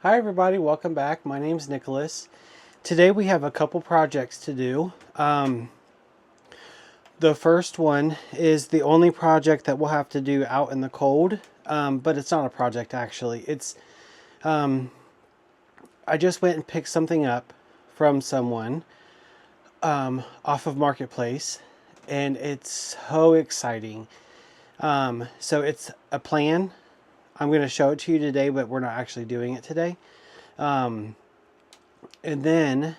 Hi everybody, welcome back. My name's Nicholas. Today we have a couple projects to do. The first one is the only project that we'll have to do out in the cold, but it's not a project actually. I just went and picked something up from someone off of Marketplace, and it's so exciting. So it's a plan. I'm going to show it to you today, but we're not actually doing it today. And then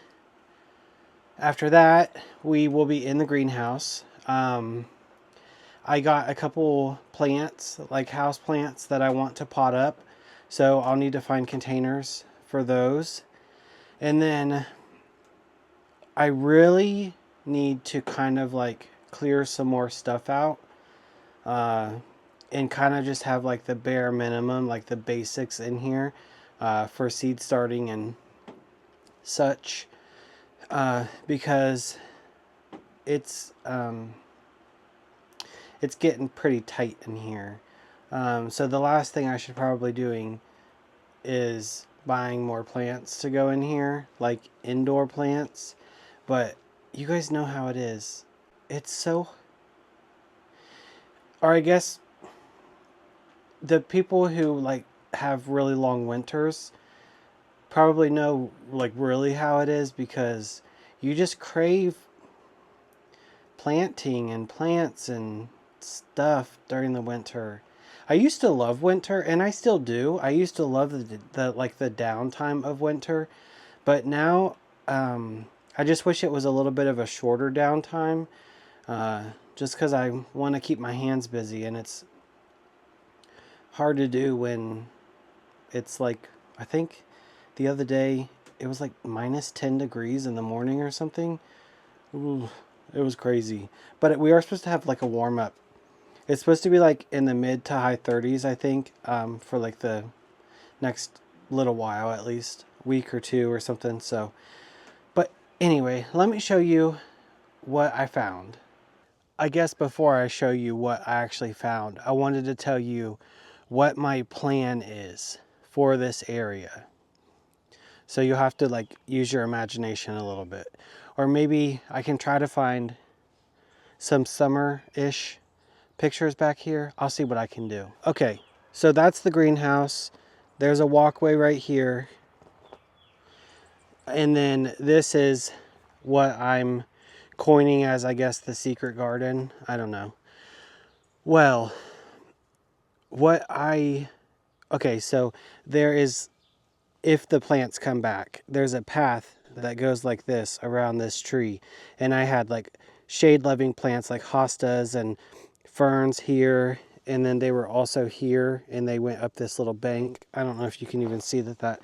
after that, we will be in the greenhouse. I got a couple plants, like house plants, that I want to pot up. So I'll need to find containers for those. And then I really need to kind of like clear some more stuff out. And kind of just have like the bare minimum, like the basics in here for seed starting and such. Because it's getting pretty tight in here. So the last thing I should probably doing is buying more plants to go in here, like indoor plants. But you guys know how it is. It's so, or I guess the people who like have really long winters probably know like really how it is, because you just crave planting and plants and stuff during the winter. I used to love winter, and I still do. I used to love the like the downtime of winter, but now I just wish it was a little bit of a shorter downtime, just because I want to keep my hands busy, and it's hard to do when it's like, I think the other day it was like minus 10 degrees in the morning or something. Ooh, it was crazy. But we are supposed to have like a warm up. It's supposed to be like in the mid to high 30s, I think, for like the next little while, at least week or two or something. So, but anyway, let me show you what I found. I guess before I show you what I actually found, I wanted to tell you what my plan is for this area. So you'll have to like use your imagination a little bit. Or maybe I can try to find some summer-ish pictures back here. I'll see what I can do. Okay, so that's the greenhouse. There's a walkway right here. And then this is what I'm coining as, I guess, the secret garden. I don't know. Well, okay, so there is, if the plants come back, there's a path that goes like this around this tree. And I had like shade-loving plants like hostas and ferns here, and then they were also here, and they went up this little bank. I don't know if you can even see the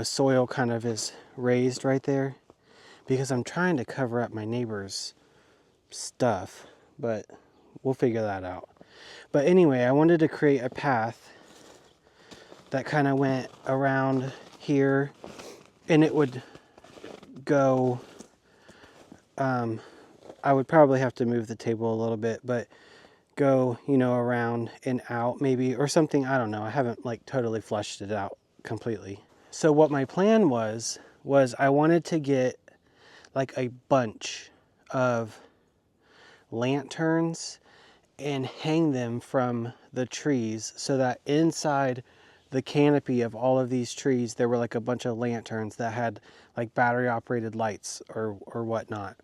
soil kind of is raised right there, because I'm trying to cover up my neighbor's stuff, but we'll figure that out. But anyway, I wanted to create a path that kind of went around here, and it would go, I would probably have to move the table a little bit, but go, around and out maybe, or something. I don't know. I haven't like totally fleshed it out completely. So what my plan was I wanted to get like a bunch of lanterns and hang them from the trees, so that inside the canopy of all of these trees there were like a bunch of lanterns that had like battery operated lights or whatnot.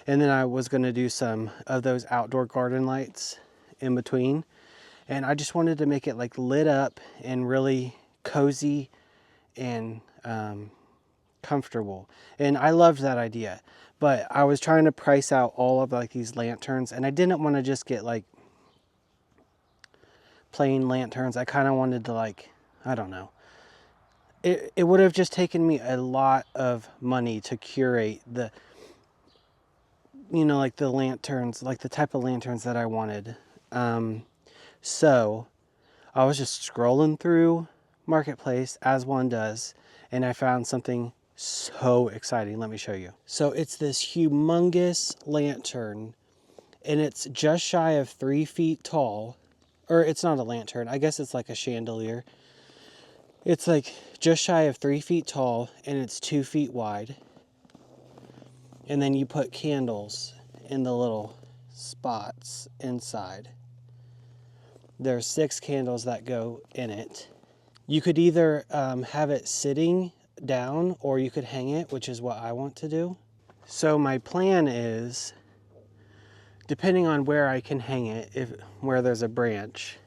And then I was going to do some of those outdoor garden lights in between, and I just wanted to make it like lit up and really cozy and comfortable. And I loved that idea, but I was trying to price out all of like these lanterns, and I didn't want to just get like plain lanterns. I kind of wanted to, like, I don't know. It would have just taken me a lot of money to curate the, like the lanterns, like the type of lanterns that I wanted. So I was just scrolling through Marketplace, as one does, and I found something so exciting. Let me show you. So it's this humongous lantern, and it's just shy of 3 feet tall. Or it's not a lantern. I guess it's like a chandelier. It's like just shy of 3 feet tall and it's 2 feet wide. And then you put candles in the little spots inside. There's 6 candles that go in it. You could either have it sitting down or you could hang it, which is what I want to do. So my plan is, depending on where I can hang it, where there's a branch,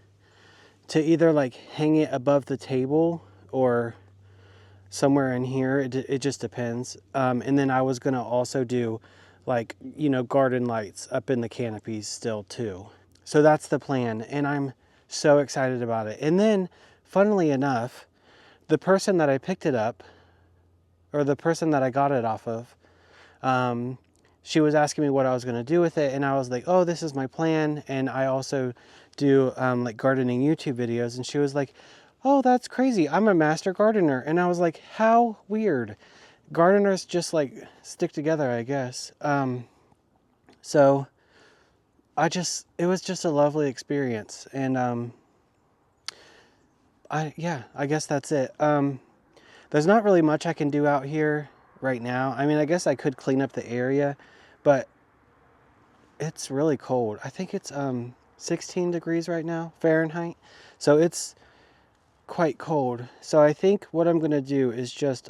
to either like hang it above the table or somewhere in here. It just depends. And then I was gonna also do like, you know, garden lights up in the canopies still too. So that's the plan, and I'm so excited about it. And then, funnily enough, the person that I picked it up, or the person that I got it off of, she was asking me what I was going to do with it, and I was like, oh, this is my plan, and I also do like gardening YouTube videos, and she was like, oh, that's crazy, I'm a master gardener. And I was like, how weird. Gardeners just like stick together, I guess. So it was just a lovely experience, and I guess that's it. There's not really much I can do out here right now. I mean, I guess I could clean up the area, but it's really cold. I think it's 16 degrees right now, Fahrenheit. So it's quite cold. So I think what I'm going to do is just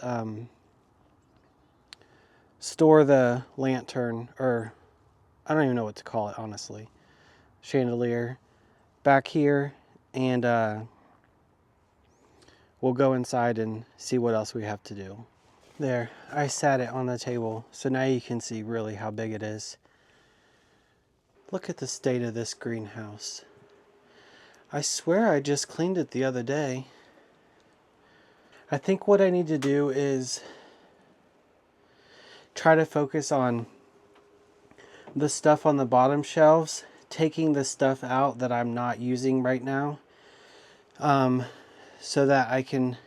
store the lantern, or I don't even know what to call it, honestly. Chandelier back here, and we'll go inside and see what else we have to do. There, I sat it on the table, so now you can see really how big it is. Look at the state of this greenhouse. I swear I just cleaned it the other day. I think what I need to do is try to focus on the stuff on the bottom shelves, taking the stuff out that I'm not using right now, so that I can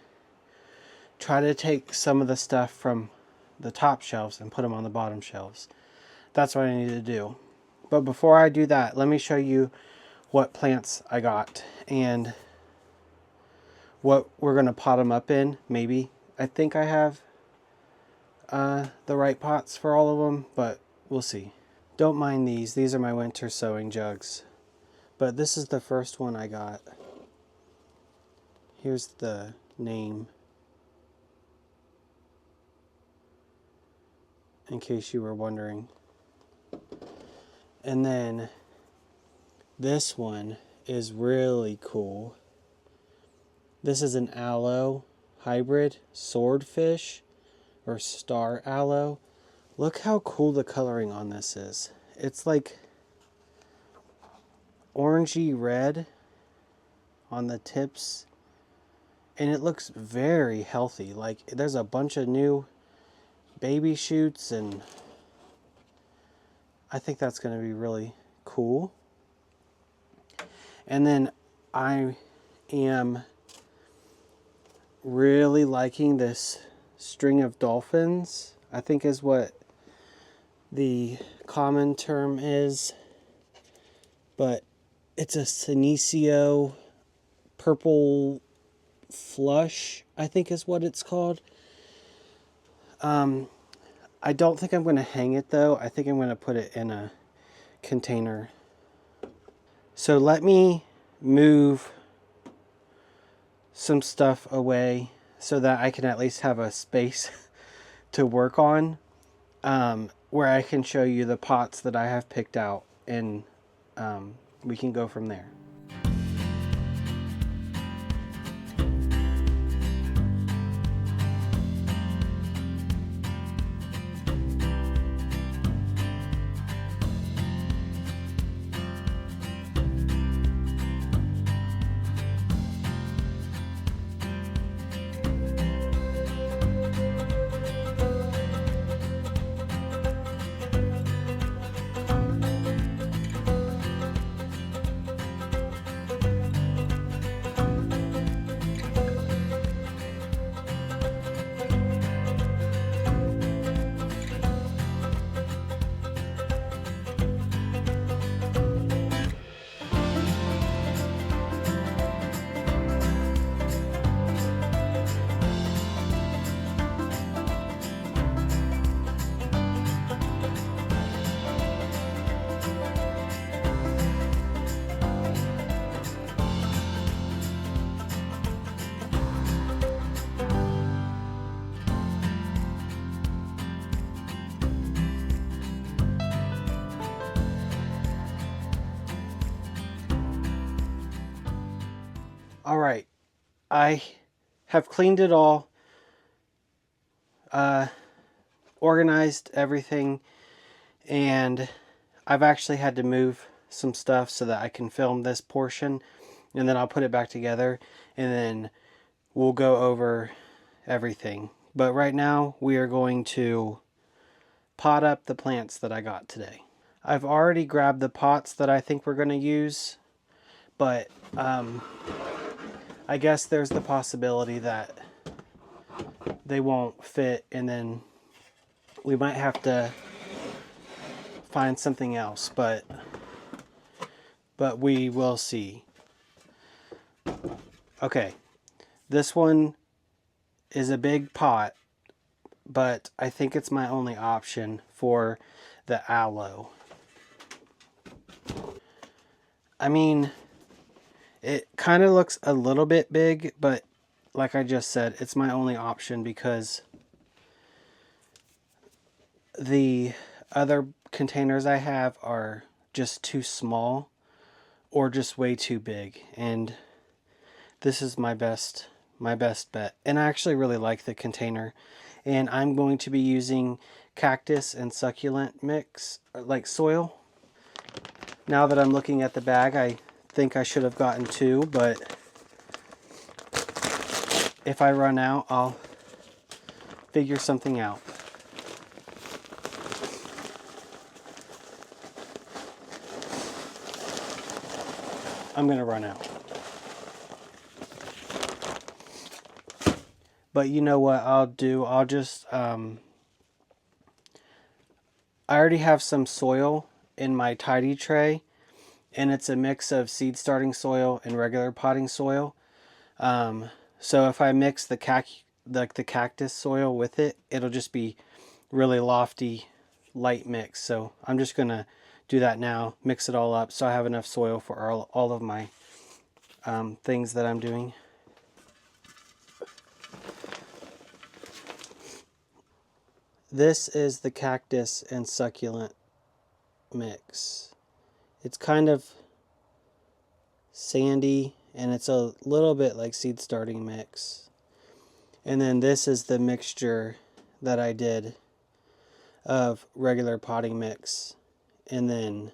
try to take some of the stuff from the top shelves and put them on the bottom shelves. That's what I need to do. But before I do that, let me show you what plants I got and what we're going to pot them up in, maybe. I think I have the right pots for all of them, but we'll see. Don't mind these. These are my winter sowing jugs. But this is the first one I got. Here's the name, in case you were wondering. And then this one is really cool. This is an aloe hybrid, swordfish or star aloe. Look how cool the coloring on this is. It's like orangey red on the tips, and it looks very healthy. Like there's a bunch of new baby shoots, and I think that's going to be really cool. And then I am really liking this string of dolphins, I think is what the common term is, but it's a Senecio purple flush, I think is what it's called. I don't think I'm going to hang it though. I think I'm going to put it in a container. So let me move some stuff away so that I can at least have a space to work on, where I can show you the pots that I have picked out, and we can go from there. All right, I have cleaned it all, organized everything, and I've actually had to move some stuff so that I can film this portion, and then I'll put it back together, and then we'll go over everything. But right now we are going to pot up the plants that I got today. I've already grabbed the pots that I think we're going to use, but I guess there's the possibility that they won't fit, and then we might have to find something else, but we will see. Okay, this one is a big pot, but I think it's my only option for the aloe. I mean, it kind of looks a little bit big, but like I just said, it's my only option because the other containers I have are just too small or just way too big, and this is my best bet. And I actually really like the container, and I'm going to be using cactus and succulent mix, like soil. Now that I'm looking at the bag, I think I should have gotten 2, but if I run out, I'll figure something out. I'm going to run out. But you know what I'll do? I'll just, I already have some soil in my tidy tray, and it's a mix of seed starting soil and regular potting soil. So if I mix the cactus soil with it, it'll just be really lofty, light mix. So I'm just going to do that now, mix it all up so I have enough soil for all of my things that I'm doing. This is the cactus and succulent mix. It's kind of sandy, and it's a little bit like seed starting mix. And then this is the mixture that I did of regular potting mix and then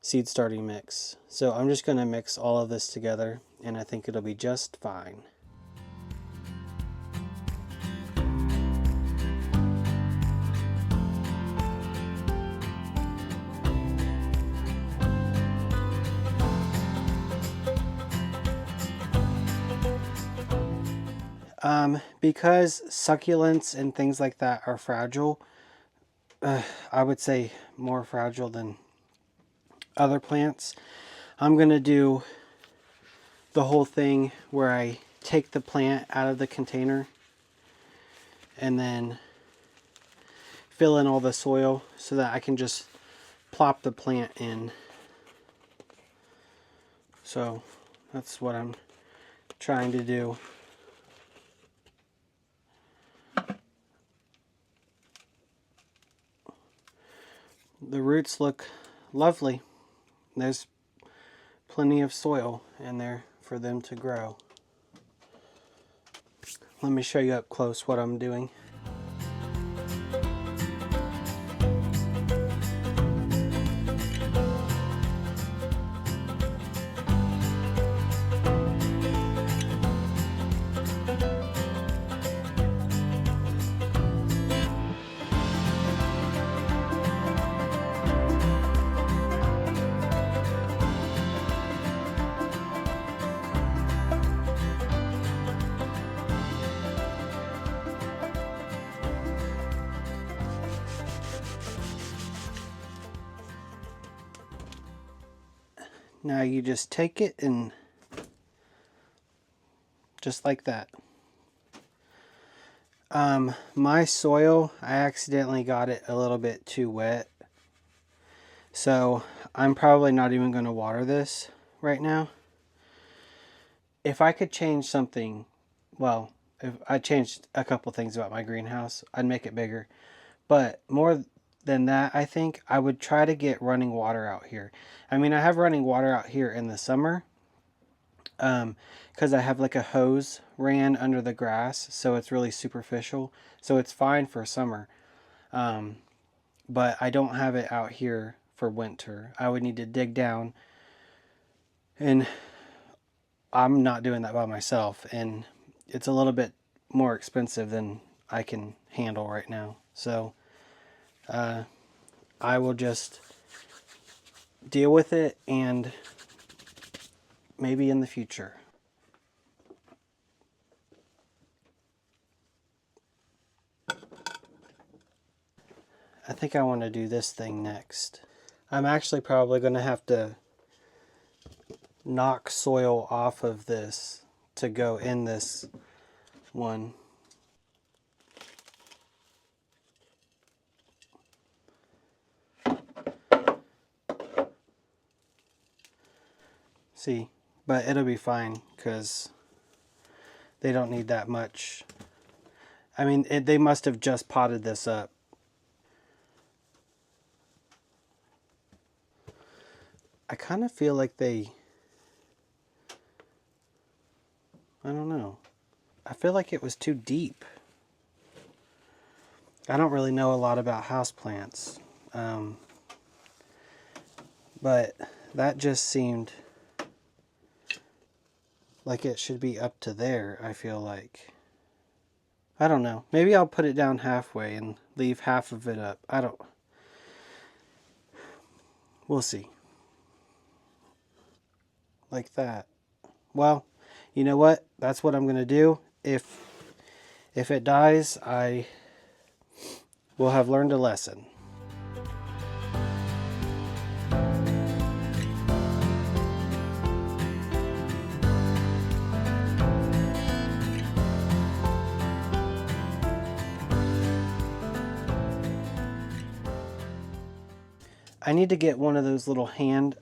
seed starting mix. So I'm just going to mix all of this together, and I think it'll be just fine. Because succulents and things like that are fragile, I would say more fragile than other plants, I'm going to do the whole thing where I take the plant out of the container and then fill in all the soil so that I can just plop the plant in. So that's what I'm trying to do. The roots look lovely. There's plenty of soil in there for them to grow. Let me show you up close what I'm doing. Now you just take it and just like that. My soil, I accidentally got it a little bit too wet. So I'm probably not even going to water this right now. If I could change something, well, if I changed a couple things about my greenhouse, I'd make it bigger. But more than that, I think I would try to get running water out here. I mean, I have running water out here in the summer, because I have like a hose ran under the grass, so it's really superficial. So it's fine for summer. But I don't have it out here for winter. I would need to dig down, and I'm not doing that by myself, and it's a little bit more expensive than I can handle right now. So I will just deal with it, and maybe in the future. I think I want to do this thing next. I'm actually probably going to have to knock soil off of this to go in this one. See, but it'll be fine because they don't need that much. I mean, they must have just potted this up. I kind of feel like I don't know. I feel like it was too deep. I don't really know a lot about houseplants. But that just seemed like it should be up to there, I feel like. I don't know. Maybe I'll put it down halfway and leave half of it up. We'll see. Like that. Well, you know what? That's what I'm going to do. If it dies, I will have learned a lesson. I need to get one of those little hand,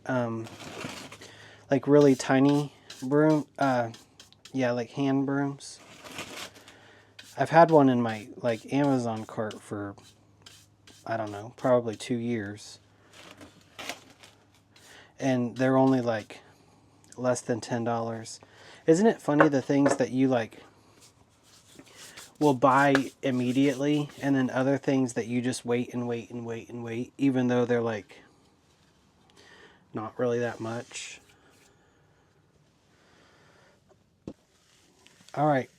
like really tiny broom, like hand brooms. I've had one in my like Amazon cart for, I don't know, probably 2 years. And they're only like less than $10. Isn't it funny the things that you like will buy immediately, and then other things that you just wait and wait and wait and wait, even though they're like not really that much. All right,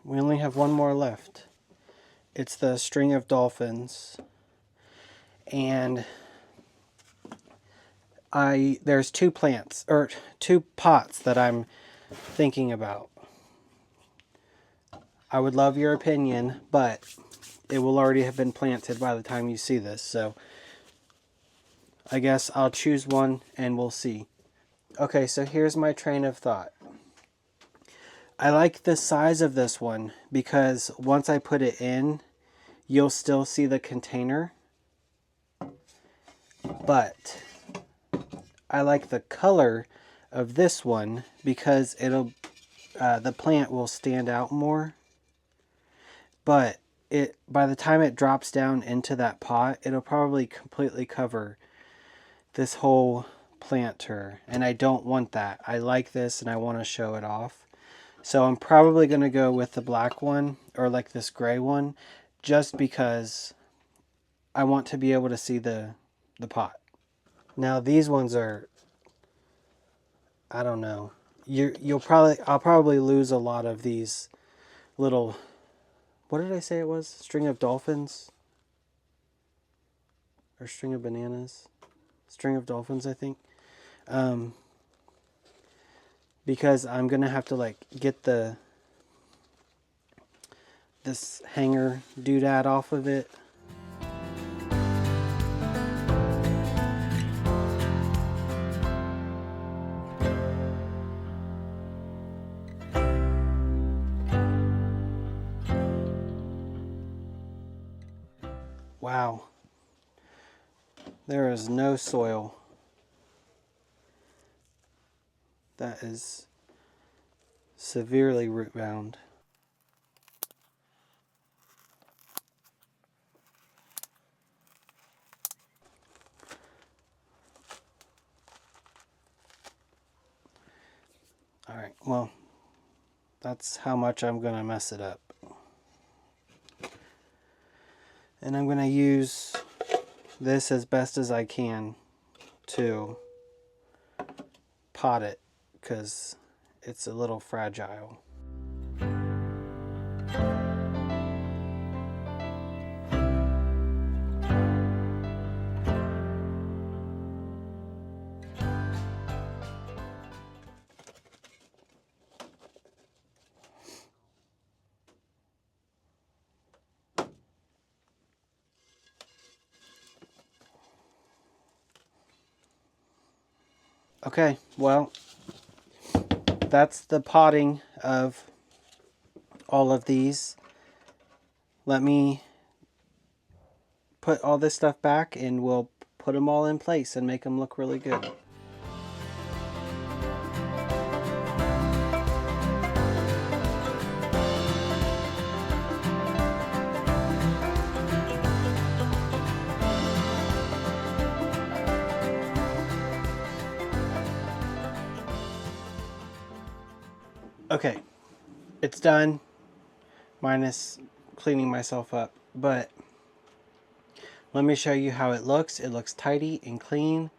we only have one more left. It's the string of dolphins, and there's two pots that I'm thinking about. I would love your opinion, but it will already have been planted by the time you see this, so I guess I'll choose one and we'll see. Okay, so here's my train of thought. I like the size of this one because once I put it in, you'll still see the container. But I like the color of this one because the plant will stand out more. But by the time it drops down into that pot, it'll probably completely cover this whole planter, and I don't want that. I like this and I want to show it off. So I'm probably going to go with the black one, or like this gray one, just because I want to be able to see the pot. Now these ones are, I don't know. I'll probably lose a lot of these little, what did I say it was? String of dolphins? Or string of bananas? String of dolphins, I think. Because I'm gonna have to like get this hanger doodad off of it. Wow. There is no soil. That is severely root bound. Alright, well, that's how much I'm going to mess it up. And I'm going to use this as best as I can to pot it, because it's a little fragile. Okay, well, that's the potting of all of these. Let me put all this stuff back and we'll put them all in place and make them look really good. Okay, it's done, minus cleaning myself up, but let me show you how it looks. It looks tidy and clean,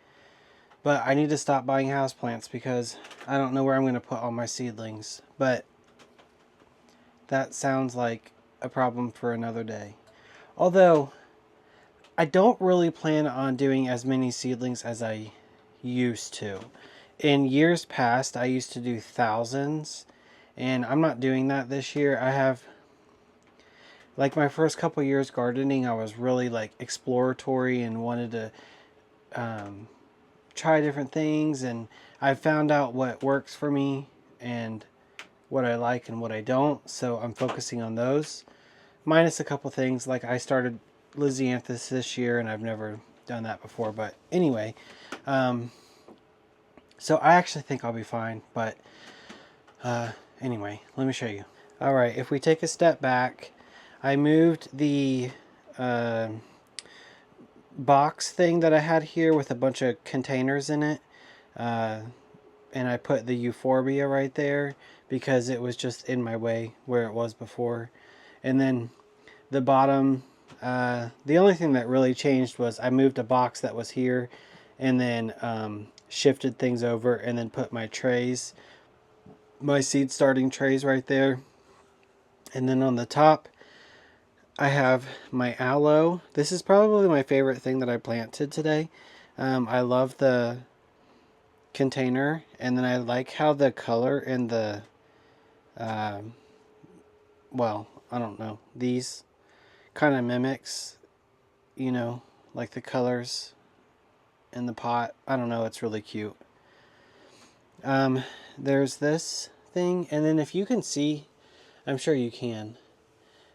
but I need to stop buying houseplants because I don't know where I'm going to put all my seedlings, but that sounds like a problem for another day. Although, I don't really plan on doing as many seedlings as I used to. In years past, I used to do thousands, and I'm not doing that this year. I have, like my first couple years gardening, I was really like exploratory and wanted to try different things, and I found out what works for me and what I like and what I don't, so I'm focusing on those. Minus a couple things, like I started Lysianthus this year, and I've never done that before, but anyway, so I actually think I'll be fine, but anyway, let me show you. Alright, if we take a step back, I moved the box thing that I had here with a bunch of containers in it, and I put the Euphorbia right there because it was just in my way where it was before. And then the bottom, the only thing that really changed was I moved a box that was here and then shifted things over and then put my trays, my seed starting trays right there. And then on the top, I have my aloe. This is probably my favorite thing that I planted today. I love the container, and then I like how the color in the, well, I don't know, these kind of mimics, you know, like the colors in the pot. I don't know, it's really cute. There's this thing, and then if you can see, I'm sure you can,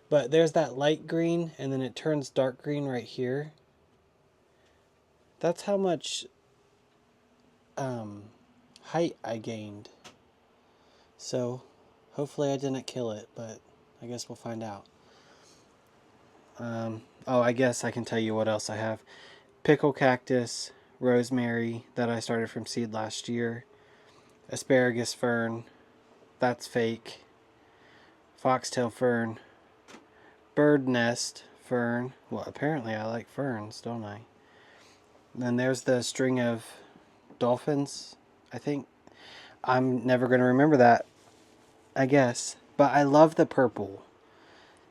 but there's that light green, and then it turns dark green right here. That's how much height I gained. So hopefully I didn't kill it, but I guess we'll find out. Oh, I guess I can tell you what else I have. Pickle cactus, rosemary that I started from seed last year, asparagus fern, that's fake, foxtail fern, bird nest fern. Well, apparently I like ferns, don't I? Then there's the string of dolphins, I think. I'm never going to remember that, I guess. But I love the purple.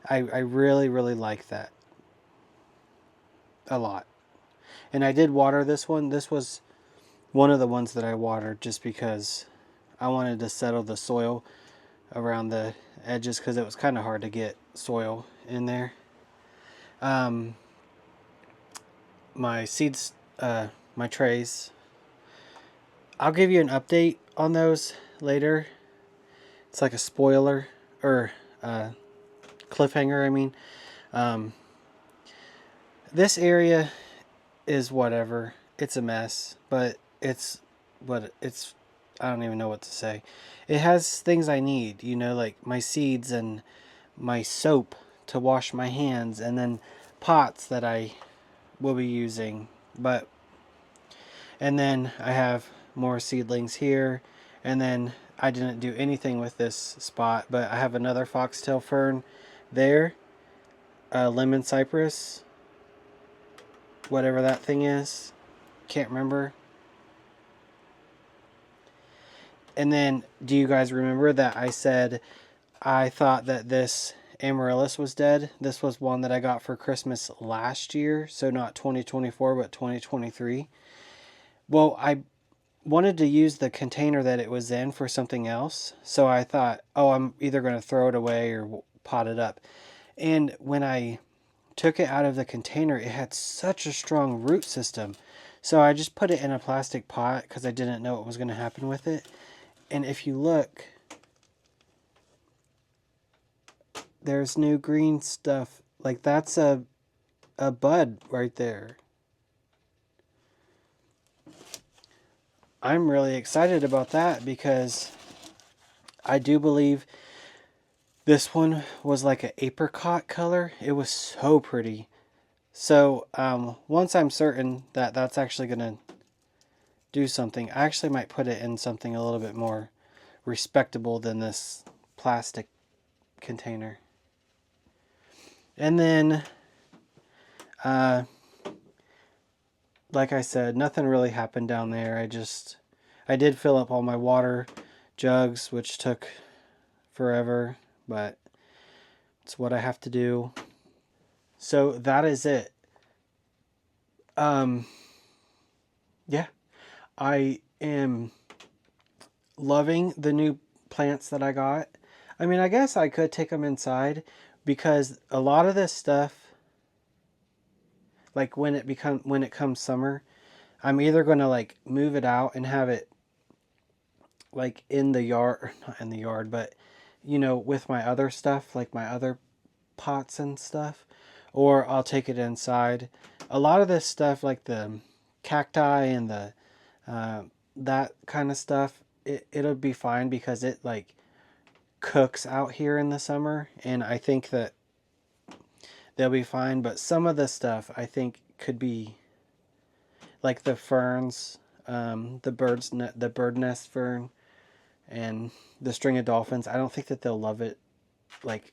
I really, really like that a lot. And I did water this one. This was one of the ones that I watered just because I wanted to settle the soil around the edges because it was kind of hard to get soil in there. My seeds, my trays, I'll give you an update on those later. It's like a spoiler, or cliffhanger, I mean. This area is whatever. It's a mess, but it's what it's, I don't even know what to say. It has things I need, you know, like my seeds and my soap to wash my hands, and then pots that I will be using. But, and then I have more seedlings here, and then I didn't do anything with this spot, but I have another foxtail fern there, lemon cypress, whatever that thing is, can't remember. And then, do you guys remember that I said I thought that this amaryllis was dead? This was one that I got for Christmas last year, so not 2024, but 2023. Well, I wanted to use the container that it was in for something else, so I thought, oh, I'm either going to throw it away or pot it up. And when I took it out of the container, it had such a strong root system. So I just put it in a plastic pot because I didn't know what was going to happen with it. And if you look, there's new green stuff. Like that's a bud right there. I'm really excited about that because I do believe this one was like an apricot color. It was so pretty. So once I'm certain that that's actually going to do something, I actually might put it in something a little bit more respectable than this plastic container. And then, like I said, nothing really happened down there. I did fill up all my water jugs, which took forever, but it's what I have to do. So that is it. Yeah, I am loving the new plants that I got. I mean, I guess I could take them inside because a lot of this stuff, like when it comes summer, I'm either going to like move it out and have it like in the yard, or not in the yard, but you know, with my other stuff, like my other pots and stuff, or I'll take it inside. A lot of this stuff, like the cacti and the that kind of stuff, it'll be fine because it like cooks out here in the summer, and I think that they'll be fine. But some of the stuff I think could be like the ferns, the bird nest fern, and the string of dolphins. I don't think that they'll love it like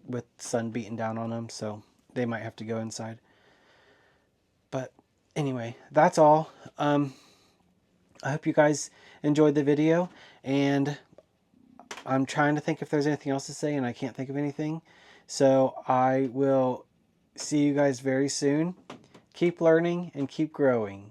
with sun beating down on them, so they might have to go inside. But anyway, that's all. I hope you guys enjoyed the video, and I'm trying to think if there's anything else to say, and I can't think of anything. So I will see you guys very soon. Keep learning and keep growing.